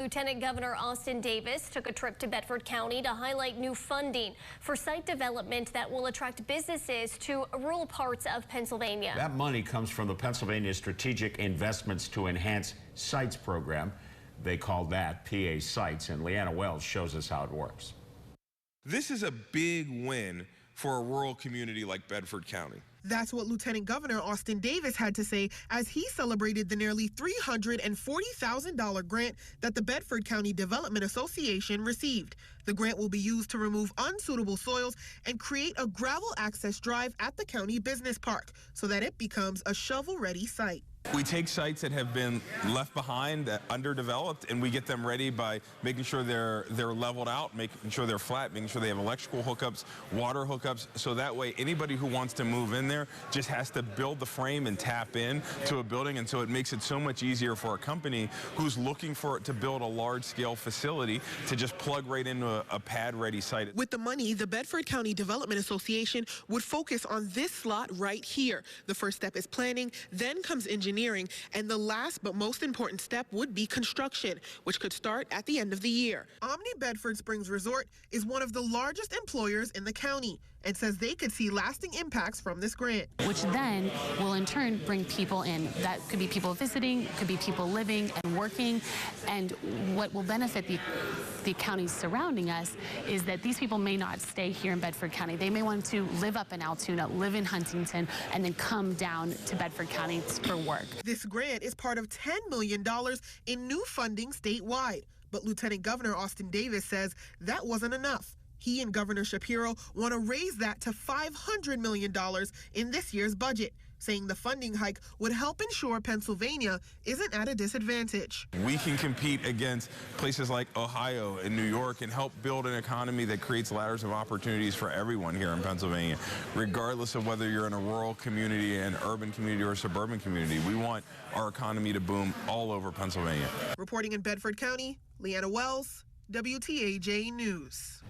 Lieutenant Governor Austin Davis took a trip to Bedford County to highlight new funding for site development that will attract businesses to rural parts of Pennsylvania. That money comes from the Pennsylvania Strategic Investments to Enhance Sites program. They call that PA Sites, and Leanna Wells shows us how it works. This is a big win for a rural community like Bedford County. That's what Lieutenant Governor Austin Davis had to say as he celebrated the nearly $340,000 grant that the Bedford County Development Association received. The grant will be used to remove unsuitable soils and create a gravel access drive at the county business park so that it becomes a shovel-ready site. We take sites that have been left behind, underdeveloped, and we get them ready by making sure they're leveled out, making sure they're flat, making sure they have electrical hookups, water hookups, so that way anybody who wants to move in there just has to build the frame and tap in to a building, and so it makes it so much easier for a company who's looking for it to build a large-scale facility to just plug right into a pad-ready site. With the money, the Bedford County Development Association would focus on this slot right here. The first step is planning, then comes engineering, and the last but most important step would be construction, which could start at the end of the year. Omni Bedford Springs Resort is one of the largest employers in the county and says they could see lasting impacts from this grant. Which then will in turn bring people in. That could be people visiting, could be people living and working, and what will benefit the counties surrounding us is that these people may not stay here in Bedford County. They may want to live up in Altoona, live in Huntington, and then come down to Bedford County for work. This grant is part of $10 million in new funding statewide, but Lieutenant Governor Austin Davis says that wasn't enough. He and Governor Shapiro want to raise that to $500 million in this year's budget, saying the funding hike would help ensure Pennsylvania isn't at a disadvantage. We can compete against places like Ohio and New York and help build an economy that creates ladders of opportunities for everyone here in Pennsylvania, regardless of whether you're in a rural community, an urban community, or a suburban community. We want our economy to boom all over Pennsylvania. Reporting in Bedford County, Leanna Wells, WTAJ News.